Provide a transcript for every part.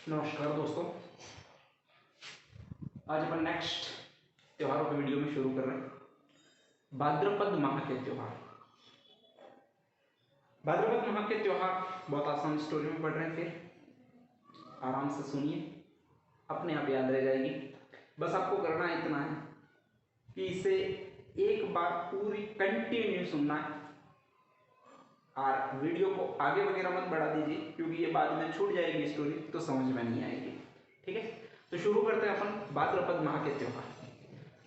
नमस्कार दोस्तों, आज अपन नेक्स्ट त्योहारों के वीडियो में शुरू कर रहे हैं। भाद्रपद माह के त्योहार। भाद्रपद माह के त्योहार बहुत आसान स्टोरी में पढ़ रहे हैं, फिर आराम से सुनिए, अपने आप याद रह जाएगी। बस आपको करना इतना है कि इसे एक बार पूरी कंटिन्यू सुनना है और वीडियो को आगे वगैरह मत बढ़ा दीजिए, क्योंकि ये बाद में छूट जाएगी स्टोरी तो समझ में नहीं आएगी। ठीक है, तो शुरू करते हैं अपन भाद्रपद माह के त्योहार।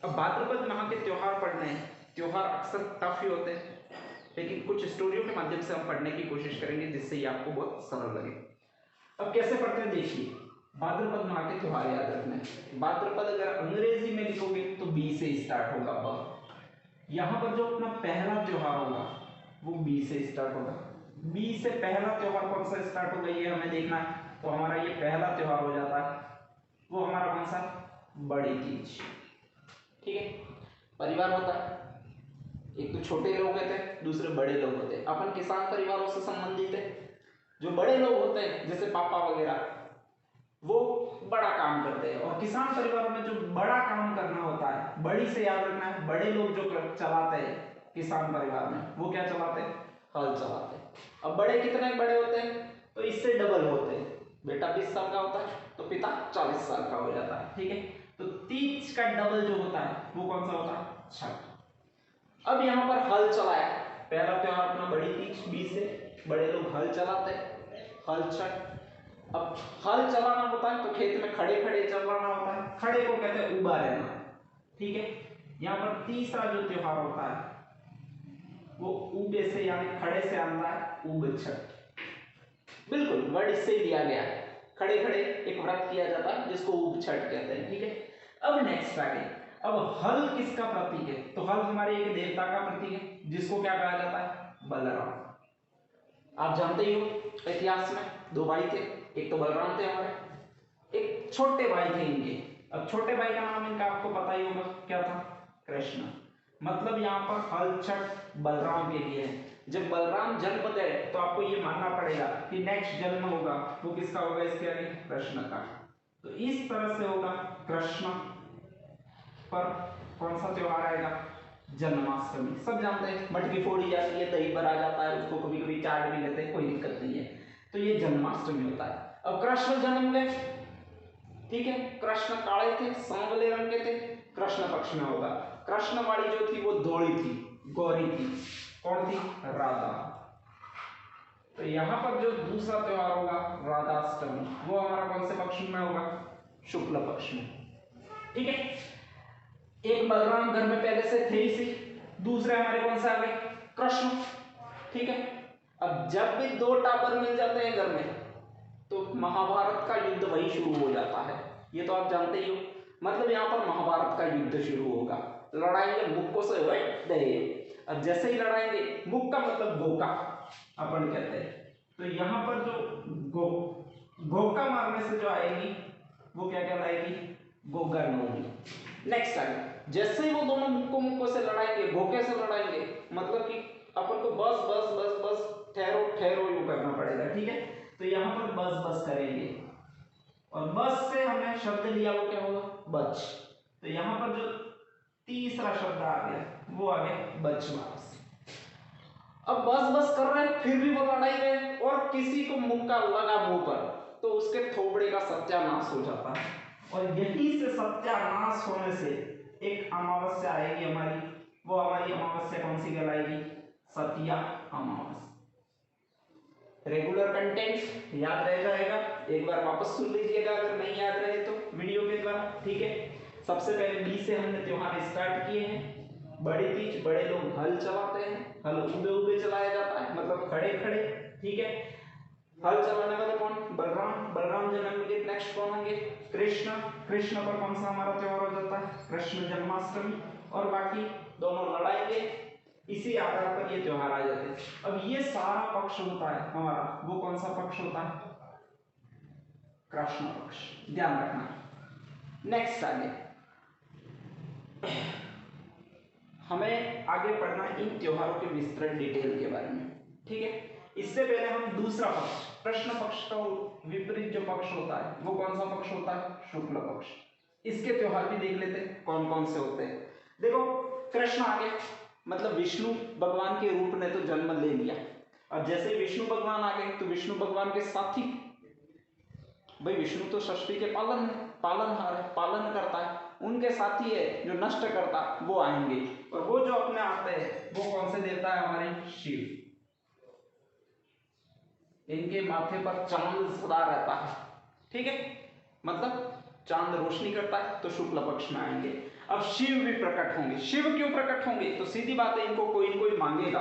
अब भाद्रपद माह के त्योहार पढ़ने हैं। त्योहार अक्सर टफ ही होते हैं, लेकिन कुछ स्टोरियों के माध्यम से हम पढ़ने की कोशिश करेंगे जिससे ये आपको बहुत सरल लगे। अब कैसे पढ़ते हैं देखिए। भाद्रपद माह के त्योहार याद रखना है। भाद्रपद अगर अंग्रेजी में लिखोगे तो बी से स्टार्ट होगा। यहाँ पर जो अपना पहला त्योहार होगा वो बी से स्टार्ट होगा। बी से पहला त्योहार कौन सा स्टार्ट होगा ये हमें देखना है। तो हमारा ये पहला त्योहार हो जाता है, वो हमारा कौन सा, बड़ी तीज। ठीक है, परिवार होता है, एक तो छोटे लोग होते हैं, दूसरे बड़े लोग होते हैं। अपन किसान परिवारों से संबंधित है। जो बड़े लोग होते हैं जैसे पापा वगैरह, वो बड़ा काम करते हैं, और किसान परिवारों में जो बड़ा काम करना होता है, बड़ी से याद रखना है, बड़े लोग जो चलाते हैं किसान परिवार में, वो क्या चलाते हैं, हल चलाते हैं। अब बड़े कितने बड़े होते हैं, तो इससे डबल होते हैं। बेटा 20 साल का होता है तो पिता 40 साल का हो जाता है। ठीक है, तो तीज का डबल जो होता है वो कौन सा होता है, छठ। अब यहाँ पर हल चलाया, पहला त्योहार अपना बड़ी तीज, 20 से बड़े लोग हल चलाते हैं, हल छठ। अब हल चलाना होता है तो खेत में खड़े खड़े चलाना होता है, खड़े को कहते हैं उबा रहना। ठीक है, यहाँ पर तीसरा जो त्योहार होता है वो उबे से यानी खड़े से आता है, उब छठ। बिल्कुल वर्ड इससे लिया गया है। खड़े खड़े एक व्रत किया जाता है जिसको उब छठ कहते हैं। ठीक है, अब नेक्स्ट आ गई। अब हल किसका प्रतीक है, तो हल हमारे एक देवता का प्रतीक है जिसको क्या कहा जाता है, बलराम। आप जानते ही हो इतिहास में दो भाई थे, एक तो बलराम थे हमारे, एक छोटे भाई थे इनके। अब छोटे भाई का नाम इनका आपको पता ही होगा, क्या था, कृष्ण। मतलब यहाँ पर हल छठ बलराम के लिए है। जब बलराम जन्म दे तो आपको ये मानना पड़ेगा कि नेक्स्ट जन्म होगा वो किसका होगा, इसके आगे कृष्ण का। तो इस तरह से होगा। कृष्ण पर कौन सा त्योहार आएगा, जन्माष्टमी। सब जानते हैं, मटकी फोड़ी जाती है, दही भरा जाता है, उसको कभी कभी चाट भी लेते हैं, कोई दिक्कत नहीं है। तो ये जन्माष्टमी होता है। अब कृष्ण जन्म गए, ठीक है, कृष्ण काले थे, सांवले रंग के थे, कृष्ण पक्ष में होगा। कृष्ण वाली जो थी वो धोड़ी थी, गौरी थी। कौन थी, राधा। तो यहाँ पर जो दूसरा त्योहार होगा राधाष्टमी, वो हमारा कौन से पक्ष में होगा, शुक्ल पक्ष में। ठीक है, एक बलराम घर में पहले से थे ही, दूसरे हमारे कौन से आ गए, कृष्ण। ठीक है, अब जब भी दो टापर मिल जाते हैं घर में तो महाभारत का युद्ध वही शुरू हो जाता है। ये तो आप जानते ही हो। मतलब यहाँ पर महाभारत का युद्ध शुरू होगा। लड़ाएंगे मुक्कों से, अब जैसे ही लड़ाएंगे, मुक् का मतलब गोका अपन कहते हैं। तो यहाँ पर जो गोका मारने से जो आएगी वो क्या कहलाएगी, गोगा नवमी। नेक्स्ट आगे, जैसे ही वो दोनों मुक्कों से लड़ाएंगे, गोके से लड़ाएंगे, मतलब कि अपन को बस बस बस बस ठहरो ठहरो यूं करना पड़ेगा। ठीक है, तो यहाँ पर बस बस करेंगे, और बस से हमने शब्द लिया वो क्या होगा, बच। तो यहाँ पर जो तीसरा शब्द आ गया वो आ गया बचवास। अब बस बस कर रहे हैं, फिर भी वो लड़ाई रहे, और किसी को मुक्का लगा मुंह पर तो उसके थोबड़े का सत्यानाश हो जाता है। और यही से सत्यानाश होने से एक अमावस्या आएगी हमारी। वो हमारी अमावस्या कौन सी कहलाएगी, सतिया अमावस्या। रेगुलर कंटेंट याद रह जाएगा, एक बार वापस सुन लीजिएगा अगर नहीं याद रहे तो वीडियो के द्वारा। ठीक है, सबसे पहले बी से हमने त्योहार स्टार्ट किए हैं। बड़ी तीज, बड़े लोग हल चलाते हैं, हल उबे उबे चलाया जाता है, मतलब खड़े खड़े। ठीक है, हल चलाने वाले कौन, बलराम। बलराम जन्म के नेक्स्ट कौन होंगे, कृष्ण। कृष्ण पर कौन सा हमारा त्योहार हो जाता है, कृष्ण जन्माष्टमी। और बाकी दोनों लड़ाएंगे, इसी आधार पर ये त्योहार आ जाते हैं। अब ये सारा पक्ष होता है हमारा, वो कौन सा पक्ष होता है, कृष्ण पक्ष, ध्यान रखना। नेक्स्ट आगे हमें आगे पढ़ना इन त्योहारों के विस्तृत डिटेल के बारे में। ठीक है, इससे पहले हम दूसरा पक्ष, कृष्ण पक्ष का विपरीत जो पक्ष होता है वो कौन सा पक्ष होता है? शुक्ल पक्ष। इसके त्योहार भी देख लेते हैं कौन कौन से होते हैं। देखो कृष्ण आ गया, मतलब विष्णु भगवान के रूप ने तो जन्म ले लिया। अब जैसे विष्णु भगवान आ गए तो विष्णु भगवान के साथी, भाई विष्णु तो सृष्टि के पालनहार है, पालन करता है, उनके साथी है जो नष्ट करता वो आएंगे। और वो जो अपने आते हैं वो कौन से देवता है? हमारे शिव। इनके माथे पर चांद सदा रहता है, ठीक है, मतलब चांद रोशनी करता है तो शुक्ल पक्ष में आएंगे। अब शिव भी प्रकट होंगे। शिव क्यों प्रकट होंगे? तो सीधी बात है, इनको कोई कोई मांगेगा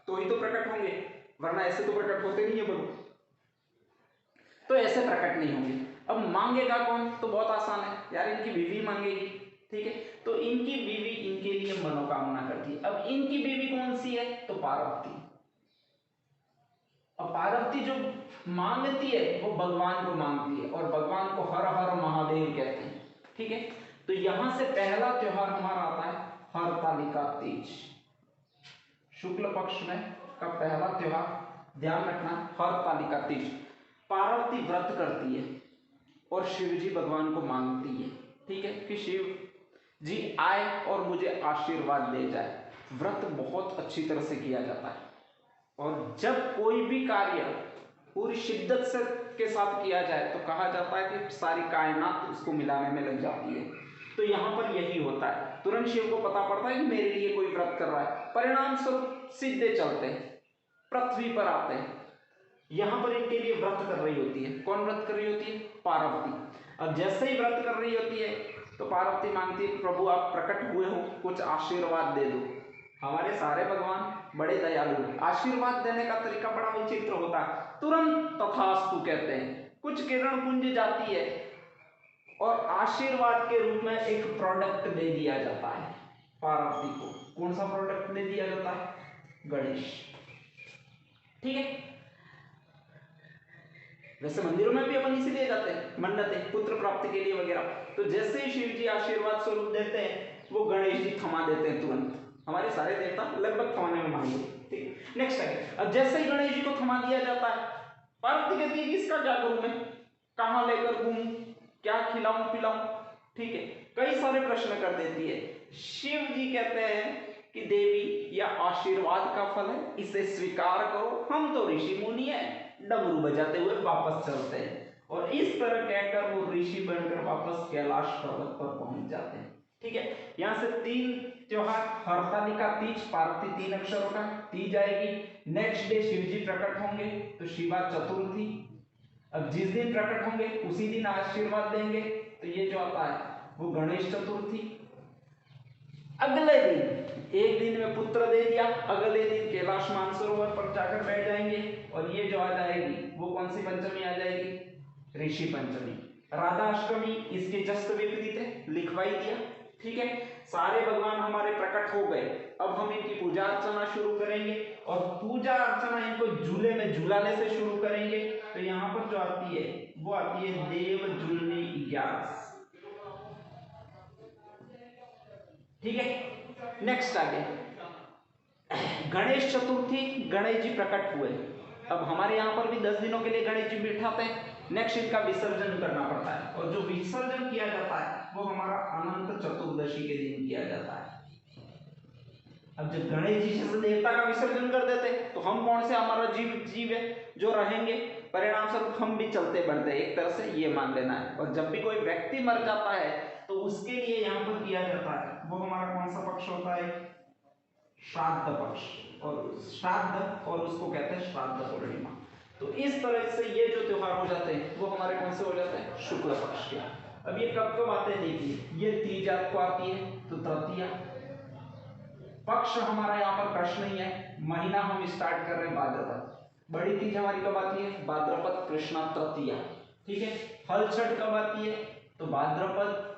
तो ही तो प्रकट होंगे, वरना ऐसे तो प्रकट होते नहीं है बड़ो, तो ऐसे प्रकट नहीं होंगे। अब मांगेगा कौन? तो बहुत आसान है यार, इनकी बीवी मांगेगी, ठीक है, तो इनकी बीवी इनके लिए मनोकामना करती है। अब इनकी बीवी कौन सी है? तो पार्वती। अब पार्वती जो मांगती है वो भगवान को मांगती है, और भगवान को हर हर महादेव कहते हैं, ठीक है। तो यहां से पहला त्योहार हमारा आता है हरतालिका तीज। शुक्ल पक्ष में का पहला त्योहार ध्यान रखना, हरतालिका तीज। पार्वती व्रत करती है और शिव जी भगवान को मांगती है, ठीक है, कि शिव जी आए और मुझे आशीर्वाद दे जाए। व्रत बहुत अच्छी तरह से किया जाता है, और जब कोई भी कार्य पूरी शिद्दत से के साथ किया जाए तो कहा जाता है कि सारी कायनात उसको मिलाने में लग जाती है। तो यहाँ पर यही होता है, तुरंत शिव को पता पड़ता है कि मेरे लिए कोई व्रत कर रहा है, परिणाम स्वरूप सीधे चलते हैं, पृथ्वी पर आते हैं। यहाँ पर इनके लिए व्रत कर रही होती है। कौन व्रत कर रही होती है? पार्वती। अब जैसे ही व्रत कर रही होती है तो पार्वती मांगती है, प्रभु आप प्रकट हुए हो, कुछ आशीर्वाद दे दो। हमारे सारे भगवान बड़े दयालु हैं, आशीर्वाद देने का तरीका बड़ा विचित्र होता है, तुरंत तथास्तु कहते हैं। कुछ किरण पुंज जाती है और आशीर्वाद के रूप में एक प्रोडक्ट दे दिया जाता है पार्वती को। कौन सा प्रोडक्ट दे दिया जाता है? गणेश, ठीक है। वैसे मंदिरों में भी अपन इसीलिए जाते हैं, मन्नतें पुत्र प्राप्ति के लिए वगैरह। तो जैसे ही शिव जी आशीर्वाद स्वरूप देते हैं वो गणेश जी थमा देते हैं तुरंत। हमारे सारे देवता लगभग थमाने में माहिर, ठीक। नेक्स्ट है, अब जैसे ही गणेश जी को थमा दिया जाता है, पार्वती कहती है इसका क्या करूं मैं, कहां लेकर घूमूं, क्या खिलाऊं पिलाऊं, ठीक है, कई सारे प्रश्न कर देती है। शिव जी कहते हैं कि देवी यह आशीर्वाद का फल है, इसे स्वीकार करो, हम तो ऋषि मुनि हैं। डमरू बजाते हुए वापस चलते हैं, और इस तरह कहकर वो ऋषि बनकर वापस कैलाश पर्वत पर पहुंच जाते हैं, ठीक है। यहां से 3 त्योहार, हरतालिका तीज, पार्वती 3 अक्षरों का, तीज आएगी। नेक्स्ट डे शिव जी प्रकट होंगे तो शिवा चतुर्थी। अब जिस दिन प्रकट होंगे उसी दिन आशीर्वाद देंगे, तो ये जो आता है वो गणेश चतुर्थी। अगले दिन, एक दिन में पुत्र दे दिया, अगले दिन कैलाश मानसरोवर पर जाकर बैठ जाएंगे, और ये जो आ जाएगी वो कौन सी पंचमी आ जाएगी? ऋषि पंचमी। राधा अष्टमी इसके जस्ट विपरीत है, लिखवाई दिया, ठीक है। सारे भगवान हमारे प्रकट हो गए, अब हम इनकी पूजा अर्चना शुरू करेंगे, और पूजा अर्चना इनको झूले में झूलाने से शुरू करेंगे। तो यहाँ पर जो आती है वो आती है देव झूलनी 11, ठीक है। नेक्स्ट आगे गणेश चतुर्थी, गणेश जी प्रकट हुए। अब हमारे यहाँ पर भी 10 दिनों के लिए गणेश जी बिठाते हैं। नेक्स्ट इनका विसर्जन करना पड़ता है, और जो विसर्जन किया जाता है वो हमारा अनंत चतुर्दशी के दिन किया जाता है। अब जब गणेश जी से देवता का विसर्जन कर देते तो हम कौन से, हमारा जीव है जो रहेंगे, परिणाम स्वरूप हम भी चलते बढ़ते, एक तरह से ये मान लेना है। और जब भी कोई व्यक्ति मर जाता है तो उसके लिए यहाँ पर किया जाता है वो हमारा कौन सा पक्ष होता है? श्राद्ध पक्ष, और श्राद्ध, और उसको कहते हैं श्राद्ध पूर्णिमा। तो इस तरह से ये जो त्योहार हो जाते हैं वो हमारे कौन से हो जाते हैं? शुक्ल पक्ष के। अब ये कब कब आते हैं देखिए, ये तीज आपको आती है तो तृतीया पक्ष हमारा यहाँ पर प्रश्न ही है। महीना हम स्टार्ट कर रहे हैं भाद्रपद। बड़ी तीज हमारी कब आती है? भाद्रपद कृष्णा तृतीया, ठीक है। हल छठ कब आती है? तो भाद्रपद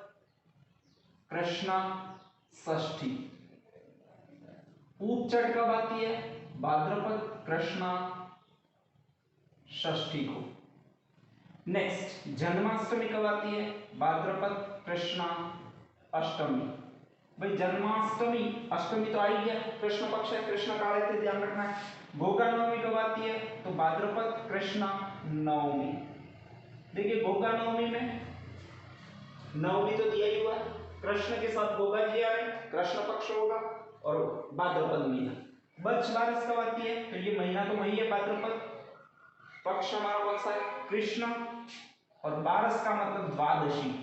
कृष्णा षष्ठी। ऊपचट कब आती है? भाद्रपद कृष्णा षष्ठी को। नेक्स्ट जन्माष्टमी कब आती है? भाद्रपद कृष्णा अष्टमी। भाई जन्माष्टमी, अष्टमी तो आई है, कृष्ण पक्ष है, कृष्ण काल है, ध्यान रखना है। गोगा नवमी कब आती है? तो भाद्रपद कृष्ण नवमी। देखिए गोगा नवमी में नवमी तो दिया ही हुआ, कृष्ण के साथ गोगा जी आ रहे, कृष्ण पक्ष होगा और भाद्रपद महीना। बच्छ बारिश कब आती है? तो ये महीना तो वही है भाद्रपद, पक्ष हमारा कौन सा है? कृष्ण, और बारस का मतलब द्वादशी।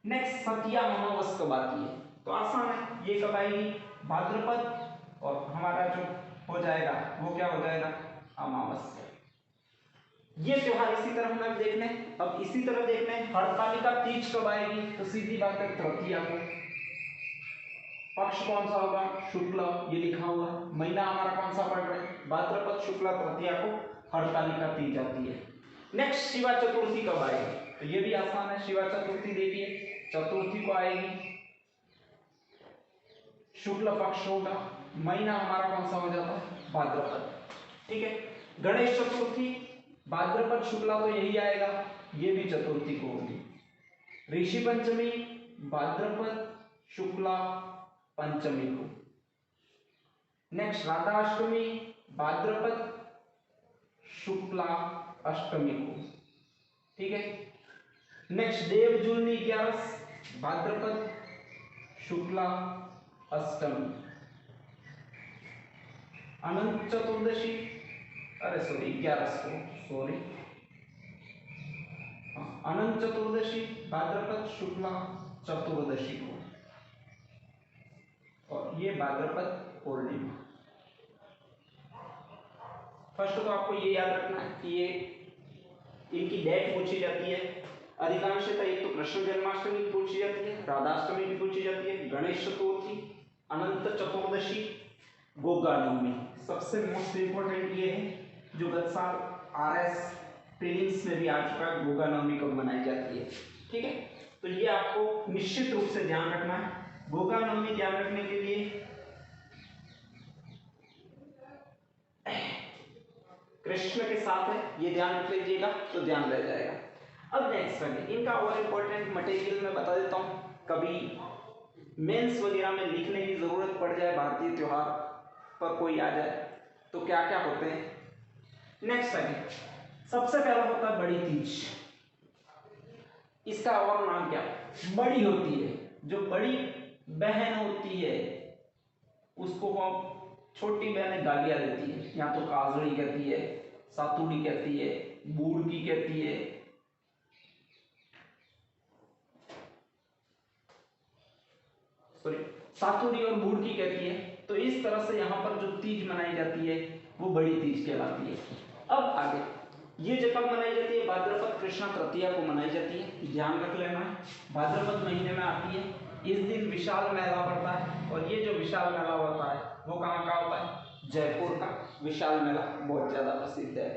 नेक्स्ट सतिया अमावस कब आती है? तो आसान है, ये कब आएगी? भाद्रपद, और हमारा जो हो जाएगा वो क्या हो जाएगा? अमावस्या। ये त्योहार इसी तरह हम देखने। अब इसी तरह देखने हरतालिका तीज कब आएगी? तो सीधी बात है तृतीया को। पक्ष कौन सा होगा? शुक्ल, ये लिखा हुआ। महीना हमारा कौन सा पड़ रहा है? भाद्रपद शुक्ला तृतीया को हरतालिका तीज आती है। नेक्स्ट शिवा चतुर्थी कब आएगी? तो ये भी आसान है, शिवा चतुर्थी देखिए चतुर्थी को आएगी, शुक्ल पक्ष होगा, महीना हमारा कौन सा हो जाता है? भाद्रपद। ठीक है। गणेश चतुर्थी भाद्रपद शुक्ला तो यही आएगा, ये भी चतुर्थी को होगी। ऋषि पंचमी भाद्रपद शुक्ला पंचमी को। नेक्स्ट राधाष्टमी भाद्रपद शुक्ला अष्टमी को। ठीक है। नेक्स्ट देव जूलनी 11 भाद्रपद शुक्ला अष्टमी। अनंत चतुर्दशी, अरे सॉरी 11 को, सॉरी अनंत चतुर्दशी भाद्रपद शुक्ला चतुर्दशी को, और ये भाद्रपद पूर्णिमा। फर्स्ट तो आपको ये याद रखना है कि ये इनकी डेट पूछी जाती है अधिकांशतः। एक तो कृष्ण जन्माष्टमी पूछी जाती है, राधाष्टमी भी पूछी जाती है, गणेश चतुर्थी, अनंत चतुर्दशी, गोगा नवमी। सबसे मोस्ट इंपोर्टेंट ये है जो गत साल आरएस प्रीलिम्स में भी आ चुका है, गोगा नवमी कब मनाई जाती है। ठीक है, तो ये आपको निश्चित रूप से ध्यान रखना है। गोगा नवमी ध्यान रखने के लिए कृष्ण के साथ है, ये ध्यान रख लीजिएगा तो ध्यान रह जाएगा। अब नेक्स्ट आगे इनका और इम्पोर्टेंट मटेरियल मैं बता देता हूँ, कभी मेंस वगैरह में लिखने की जरूरत पड़ जाए, भारतीय त्योहार पर कोई आ जाए तो क्या क्या होते हैं। नेक्स्ट आगे सबसे पहला होता है बड़ी तीज। इसका और नाम क्या? बड़ी होती है, जो बड़ी बहन होती है उसको हम छोटी बहनें गालियां देती है, या तो काजड़ी कहती है, सातुड़ी कहती है, बूढ़ी कहती है, सॉरी सातुड़ी और बूढ़ी कहती है। तो इस तरह से यहाँ पर जो तीज मनाई जाती है वो बड़ी तीज कहलाती है। अब आगे ये जो कब मनाई जाती है? भाद्रपद कृष्ण तृतीया को मनाई जाती है, ध्यान रख लेना है। भाद्रपद महीने में आती है, इस दिन विशाल मेला पड़ता है, और ये जो विशाल मेला होता है वो कहाँ का होता है? जयपुर का विशाल मेला बहुत ज्यादा प्रसिद्ध है।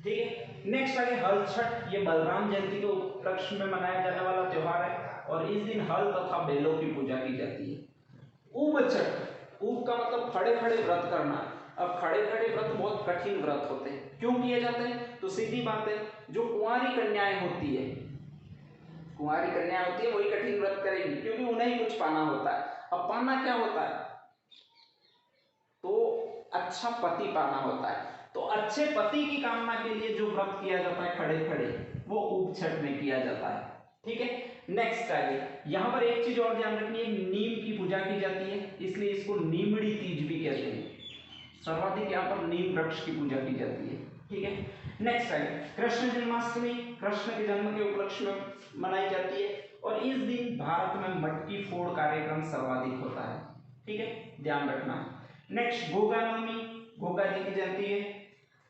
ठीक है। नेक्स्ट आगे हल छठ, ये बलराम जयंती के उपलक्ष्य में मनाया जाने वाला त्योहार है, और इस दिन हल तथा बेलों की पूजा की जाती है। ऊब छठ, ऊब का मतलब खड़े खड़े व्रत करना। अब खड़े खड़े व्रत बहुत कठिन व्रत होते हैं, क्यों किए जाते हैं? तो सीधी बात है, जो कुंवारी कन्याएं होती है, कुंवारी कन्या होती है वही कठिन व्रत करेगी, क्योंकि उन्हें ही कुछ पाना होता है। अब पाना क्या होता है? तो अच्छा पति पाना होता है। तो अच्छे पति की कामना के लिए जो व्रत किया जाता है खड़े खड़े, वो ऊब छठ में किया जाता है। ठीक है। नेक्स्ट आगे यहाँ पर एक चीज और ध्यान रखनी है, नीम की पूजा की जाती है, इसलिए इसको नीमड़ी तीज भी कहते हैं। सर्वाधिक यहाँ पर नीम वृक्ष की पूजा की जाती है। ठीक है। नेक्स्ट आगे कृष्ण जन्माष्टमी, कृष्ण के जन्म के उपलक्ष्य में मनाई जाती है, और इस दिन भारत में मटकी फोड़ कार्यक्रम सर्वाधिक होता है। ठीक है, ध्यान रखना है। नेक्स्ट गोगा नवमी, गोगा जी की जयंती है।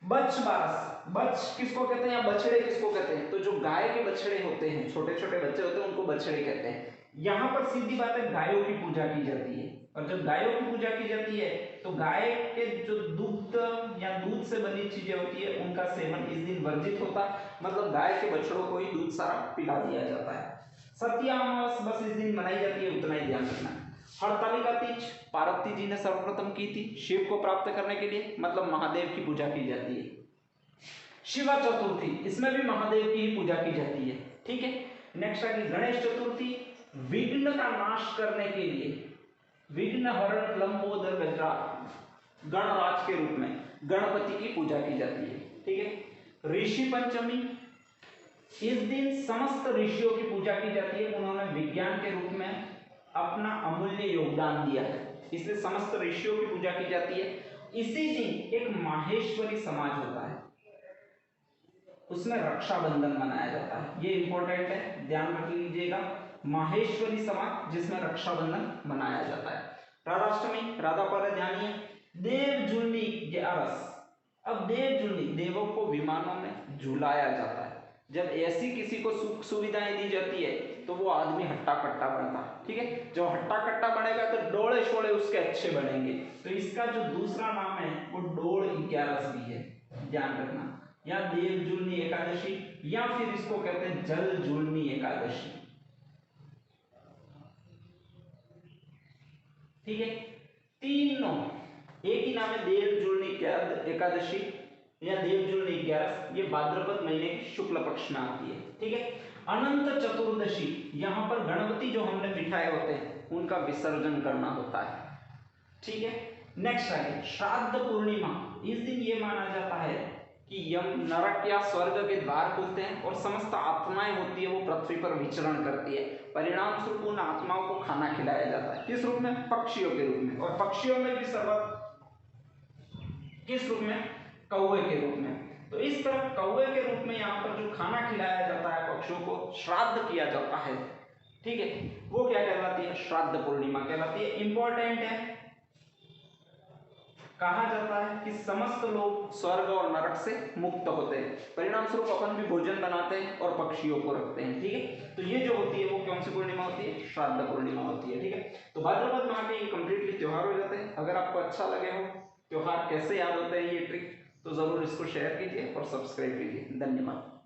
बच्छ बारस, बच्छ किसको कहते हैं या बछड़े किसको कहते हैं? तो जो गाय के बछड़े होते हैं, छोटे छोटे बच्चे होते हैं, उनको बछड़े कहते हैं। यहाँ पर सीधी बात है गायों की पूजा की जाती है, और जब गायों की पूजा की जाती है तो गाय के जो दूध या दूध से बनी चीजें होती है उनका सेवन इस दिन वर्जित होता है, मतलब गाय के बछड़ों को ही दूध सारा पिला दिया जाता है। सतिया अमावस बस इस दिन मनाई जाती है, उतना ही ध्यान रखना। हरतालिका तीज पार्वती जी ने सर्वप्रथम की थी शिव को प्राप्त करने के लिए, मतलब महादेव की पूजा की जाती है। शिवा चतुर्थी, इसमें भी महादेव की ही पूजा की जाती है। ठीक है। नेक्स्ट आ गई गणेश चतुर्थी, विघ्न का नाश करने के लिए विघ्न हरण लंबोदर गजराज गणराज के रूप में गणपति की पूजा की जाती है। ठीक है। ऋषि पंचमी, इस दिन समस्त ऋषियों की पूजा की जाती है, उन्होंने विज्ञान के रूप में अपना अमूल्य योगदान दिया है, इसलिए समस्त ऋषियों की पूजा की जाती है। इसी दिन एक माहेश्वरी समाज होता है, उसमें रक्षाबंधन मनाया जाता है, ये इंपॉर्टेंट है, ध्यान रख लीजिएगा। माहेश्वरी समाज जिसमें रक्षाबंधन मनाया जाता है। राधाष्टमी, राधा पर ध्यान है। देव झूलनी 11, अब देव झूलनी, देवों को विमानों में झुलाया जाता है। जब ऐसी किसी को सुख सुविधाएं दी जाती है तो वो आदमी हट्टा कट्टा बनता है। ठीक है। जो हट्टा कट्टा बनेगा तो डोले शोले उसके अच्छे बनेंगे, तो इसका जो दूसरा नाम है वो डोल 11 भी है, ध्यान रखना। या देव झूलनी एकादशी, या फिर इसको कहते हैं जल झूलनी एकादशी। ठीक है। तीनों एक ही नाम है, देव झूलनी एकादशी या देव झूलनी 11, ये भाद्रपद महीने के शुक्ल पक्ष में आती है। ठीक है। अनंत चतुर्दशी, यहाँ पर गणपति जो हमने बिठाए होते हैं उनका विसर्जन करना होता है। ठीक है। नेक्स्ट आगे श्राद्ध पूर्णिमा, इस दिन ये माना जाता है कि यम नरक या स्वर्ग के द्वार खुलते हैं और समस्त आत्माएं होती है वो पृथ्वी पर विचरण करती है, परिणाम स्वरूप उन आत्माओं को खाना खिलाया जाता है। किस रूप में? पक्षियों के रूप में, और पक्षियों में भी सर्वत्र किस रूप में? कौवे के रूप में। तो इस तरह कौवे के रूप में यहाँ पर जो खाना खिलाया जाता है पक्षियों को, श्राद्ध किया जाता है। ठीक है। वो क्या कहलाती है? श्राद्ध पूर्णिमा कहलाती है। इंपॉर्टेंट है, कहा जाता है कि समस्त लोग स्वर्ग और नरक से मुक्त होते हैं, परिणाम स्वरूप अपन भी भोजन बनाते हैं और पक्षियों को रखते हैं। ठीक है। तो ये जो होती है वो कौन सी पूर्णिमा होती है? श्राद्ध पूर्णिमा होती है। ठीक है। तो भाद्रपद माह के ये कंप्लीटली त्योहार हो जाते हैं। अगर आपको अच्छा लगे हो त्योहार कैसे याद होते हैं ये ट्रिक, तो जरूर इसको शेयर कीजिए और सब्सक्राइब कीजिए। धन्यवाद।